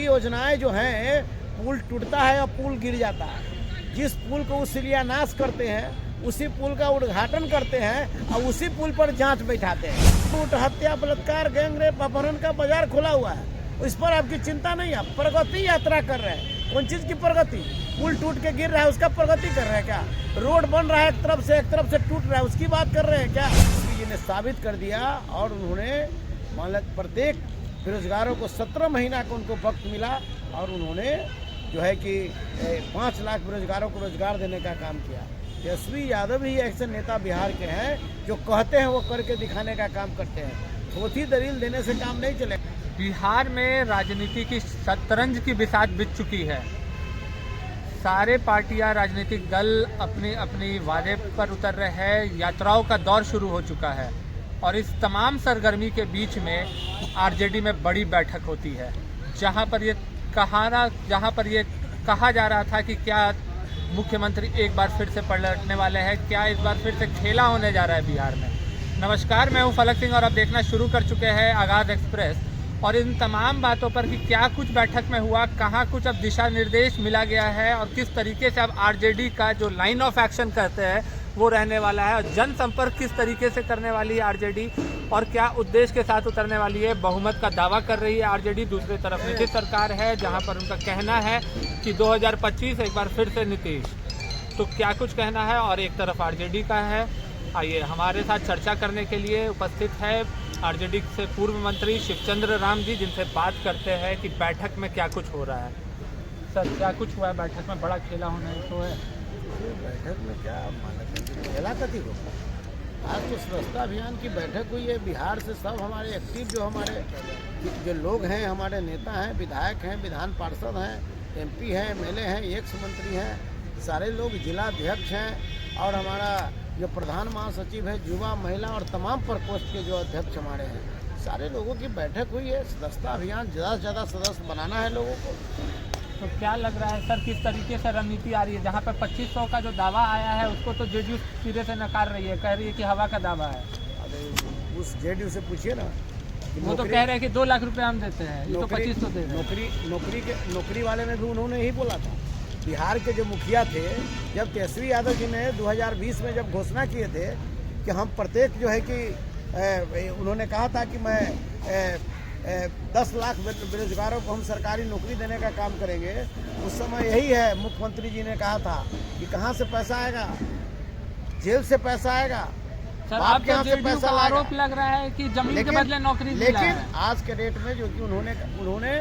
उनकी योजनाएं जो हैं, पुल टूटता है और पुल गिर जाता है। जिस पुल को वो शिलान्यास करते हैं उसी पुल का उद्घाटन करते हैं और उसी पुल पर जांच बैठाते हैं। लूट, हत्या, बलात्कार, गैंगरेप, अपहरण का बाजार खुला हुआ है। इस पर आपकी चिंता नहीं है। प्रगति यात्रा कर रहे हैं। कौन चीज की प्रगति? पुल टूट के गिर रहा है उसका प्रगति कर रहे हैं क्या? रोड बन रहा है एक तरफ से टूट रहा है उसकी बात कर रहे हैं क्या? जी ने साबित कर दिया और उन्होंने मतलब प्रत्येक बेरोजगारों को 17 महीना का उनको वक्त मिला और उन्होंने जो है कि 5 लाख बेरोजगारों को रोजगार देने का काम किया। तेजस्वी यादव ही ऐसे नेता बिहार के हैं जो कहते हैं वो करके दिखाने का काम करते हैं। थोथी दलील देने से काम नहीं चलेगा। बिहार में राजनीति की शतरंज की बिसात बिछ चुकी है। सारे पार्टियां, राजनीतिक दल अपनी अपनी वादे पर उतर रहे हैं। यात्राओं का दौर शुरू हो चुका है और इस तमाम सरगर्मी के बीच में आरजेडी में बड़ी बैठक होती है, जहां पर ये कहा जा रहा था कि क्या मुख्यमंत्री एक बार फिर से पलटने वाले हैं, क्या इस बार फिर से खेला होने जा रहा है बिहार में। नमस्कार, मैं हूं फलक सिंह और आप देखना शुरू कर चुके हैं आगाज एक्सप्रेस। और इन तमाम बातों पर कि क्या कुछ बैठक में हुआ, कहाँ कुछ अब दिशा निर्देश मिला गया है और किस तरीके से अब आरजेडी का जो लाइन ऑफ एक्शन करते हैं वो रहने वाला है और जनसंपर्क किस तरीके से करने वाली है आरजेडी और क्या उद्देश्य के साथ उतरने वाली है। बहुमत का दावा कर रही है आरजेडी, दूसरी तरफ नीतीश सरकार है जहां पर उनका कहना है कि 2025 एक बार फिर से नीतीश। तो क्या कुछ कहना है और एक तरफ आरजेडी का है। आइए हमारे साथ चर्चा करने के लिए उपस्थित है आरजेडी से पूर्व मंत्री शिवचंद्र राम जी, जिनसे बात करते हैं कि बैठक में क्या कुछ हो रहा है। सर, क्या कुछ हुआ है बैठक में? बड़ा खेला होना तो है। बैठक में क्या खेला कथी हो? आज तो स्वच्छता अभियान की बैठक हुई है। बिहार से सब हमारे एक्टिव जो हमारे जो लोग हैं, हमारे नेता हैं, विधायक हैं, विधान पार्षद हैं, एमपी हैं, एमएलए हैं, एक्स मंत्री हैं, सारे लोग जिला अध्यक्ष हैं और हमारा जो प्रधान महासचिव है, युवा, महिला और तमाम प्रकोष्ठ के जो अध्यक्ष हमारे हैं, सारे लोगों की बैठक हुई है। सदस्यता अभियान ज़्यादा से ज़्यादा सदस्य बनाना है लोगों को। तो क्या लग रहा है सर, किस तरीके से रणनीति आ रही है? जहाँ पर 2500 का जो दावा आया है उसको तो जेडीयू सिरे से नकार रही है, कह रही है कि हवा का दावा है। अरे उस जेडीयू से पूछिए ना। वो तो कह रहे हैं कि 2 लाख रुपए हम देते हैं, ये तो 2500 दे रहे हैं। नौकरी वाले में भी उन्होंने यही बोला था। बिहार के जो मुखिया थे, जब तेजस्वी यादव जी ने 2020 में जब घोषणा किए थे कि हम प्रत्येक जो है कि उन्होंने कहा था कि मैं 10 लाख बेरोजगारों को हम सरकारी नौकरी देने का काम करेंगे, उस समय यही है मुख्यमंत्री जी ने कहा था कि कहाँ से पैसा आएगा? जेल से पैसा आएगा। सर, आपके यहाँ से पैसा आरोप लग रहा है कि जमीन के बदले नौकरी। लेकिन आज के डेट में जो कि उन्होंने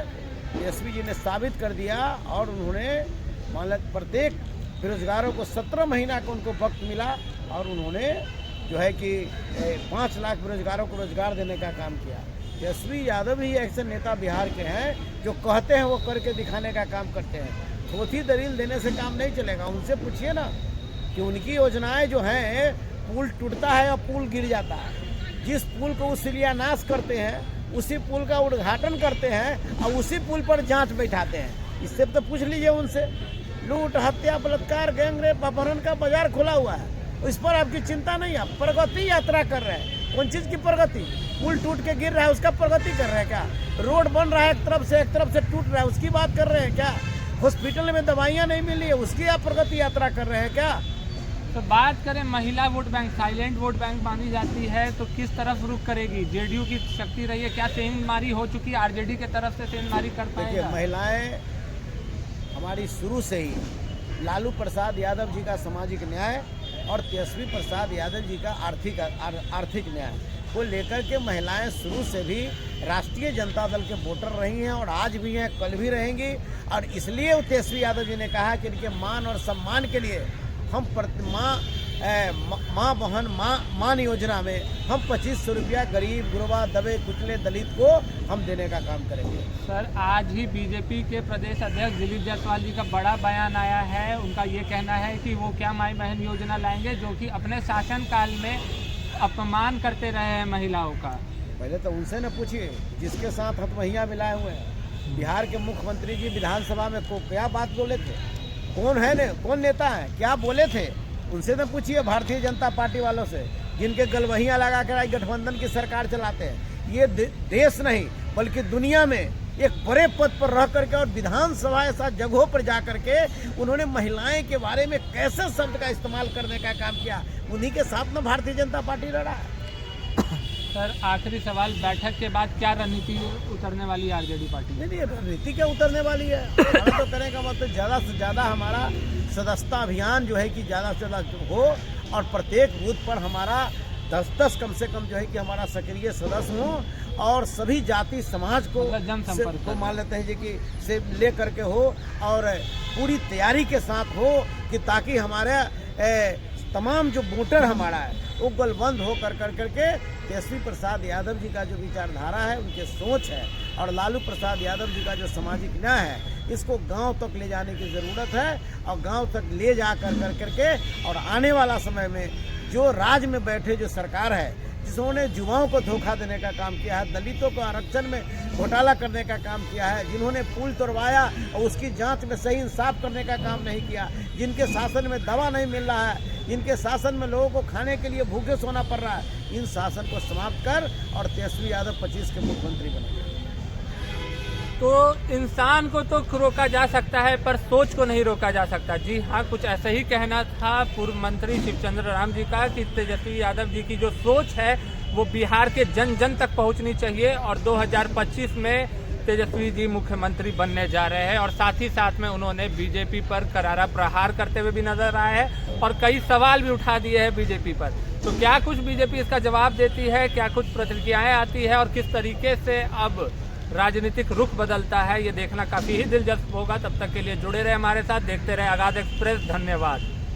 तेजस्वी जी ने साबित कर दिया और उन्होंने मतलब प्रत्येक बेरोजगारों को 17 महीना का उनको वक्त मिला और उन्होंने जो है कि 5 लाख बेरोजगारों को रोजगार देने का काम किया। तेजस्वी यादव ही ऐसे नेता बिहार के हैं जो कहते हैं वो करके दिखाने का काम करते हैं। थोथी दलील देने से काम नहीं चलेगा। उनसे पूछिए ना कि उनकी योजनाएं जो हैं, पुल टूटता है और पुल गिर जाता है। जिस पुल को वो शिलान्यास करते हैं उसी पुल का उद्घाटन करते हैं और उसी पुल पर जांच बैठाते हैं। इससे तो पूछ लीजिए उनसे। लूट, हत्या, बलात्कार, गैंगरेप, अपहरण का बाजार खुला हुआ है। इस पर आपकी चिंता नहीं है। प्रगति यात्रा कर रहे हैं। कौन चीज की प्रगति? पुल टूट के गिर रहा है उसका प्रगति कर रहे हैं क्या? रोड बन रहा है एक तरफ से टूट रहा है उसकी बात कर रहे हैं क्या? हॉस्पिटल में दवाइयां नहीं मिली है उसकी आप प्रगति यात्रा कर रहे हैं क्या? तो बात करें महिला vote bank, silent vote bank मानी जाती है, तो किस तरफ रुख करेगी? जेडीयू की शक्ति रही है, क्या सेंधमारी हो चुकी है? आरजेडी के तरफ से सेंधमारी कर पाएगा? महिलाएं हमारी शुरू से ही लालू प्रसाद यादव जी का सामाजिक न्याय और तेजस्वी प्रसाद यादव जी का आर्थिक न्याय को लेकर के महिलाएं शुरू से भी राष्ट्रीय जनता दल के वोटर रही हैं और आज भी हैं, कल भी रहेंगी। और इसलिए तेजस्वी यादव जी ने कहा कि इनके मान और सम्मान के लिए हम माँ बहन मान योजना में हम 2500 रुपया गरीब, गुरबा, दबे कुचले दलित को हम देने का काम करेंगे। सर, आज ही बीजेपी के प्रदेश अध्यक्ष दिलीप जायसवाल जी का बड़ा बयान आया है। उनका ये कहना है कि वो क्या माई बहन योजना लाएंगे जो कि अपने शासनकाल में अपमान करते रहे हैं महिलाओं का। पहले तो उनसे न पूछिए जिसके साथ हथमहिया मिलाए हुए हैं। बिहार के मुख्यमंत्री जी विधानसभा में क्या बात बोले थे? कौन नेता है, क्या बोले थे? उनसे न पूछिए भारतीय जनता पार्टी वालों से, जिनके गलवहियाँ लगा कर गठबंधन की सरकार चलाते हैं। ये देश नहीं बल्कि दुनिया में एक बड़े पद पर रह करके और विधानसभा ऐसा जगहों पर जा करके उन्होंने महिलाएं के बारे में कैसे शब्द का इस्तेमाल करने का काम किया, उन्हीं के साथ में भारतीय जनता पार्टी लड़ा। सर आखिरी सवाल, बैठक के बाद क्या रणनीति उतरने वाली है आरजेडी पार्टी? नहीं, रणनीति क्या उतरने वाली है, हमारा तो कहने का मतलब ज़्यादा से ज़्यादा हमारा सदस्यता अभियान जो है कि ज़्यादा से ज़्यादा हो और प्रत्येक बूथ पर हमारा 10-10 कम से कम जो है कि हमारा सक्रिय सदस्य हो और सभी जाति समाज को जनसंपर्क को मान लेते हैं जी कि से ले करके हो और पूरी तैयारी के साथ हो कि ताकि हमारे तमाम जो वोटर हमारा है वो गलबंद हो करके तेजस्वी प्रसाद यादव जी का जो विचारधारा है, उनके सोच है और लालू प्रसाद यादव जी का जो सामाजिक न्याय है, इसको गांव तक ले जाने की ज़रूरत है और गांव तक ले जा करके और आने वाला समय में जो राज्य में बैठे जो सरकार है जिन्होंने युवाओं को धोखा देने का काम किया है, दलितों को आरक्षण में घोटाला करने का काम किया है, जिन्होंने पुल तोड़वाया और उसकी जांच में सही इंसाफ करने का काम नहीं किया, जिनके शासन में दवा नहीं मिल रहा है, जिनके शासन में लोगों को खाने के लिए भूखे सोना पड़ रहा है, इन शासन को समाप्त कर और तेजस्वी यादव 25 के मुख्यमंत्री बने। तो इंसान को तो रोका जा सकता है पर सोच को नहीं रोका जा सकता। जी हाँ, कुछ ऐसा ही कहना था पूर्व मंत्री शिवचंद्र राम जी का कि तेजस्वी यादव जी की जो सोच है वो बिहार के जन जन तक पहुंचनी चाहिए और 2025 में तेजस्वी जी मुख्यमंत्री बनने जा रहे हैं। और साथ ही साथ में उन्होंने बीजेपी पर करारा प्रहार करते हुए भी नजर आए हैं और कई सवाल भी उठा दिए हैं बीजेपी पर। तो क्या कुछ बीजेपी इसका जवाब देती है, क्या कुछ प्रतिक्रियाएं आती है और किस तरीके से अब राजनीतिक रुख बदलता है, ये देखना काफ़ी ही दिलचस्प होगा। तब तक के लिए जुड़े रहे हमारे साथ, देखते रहे आगाज़ एक्सप्रेस। धन्यवाद।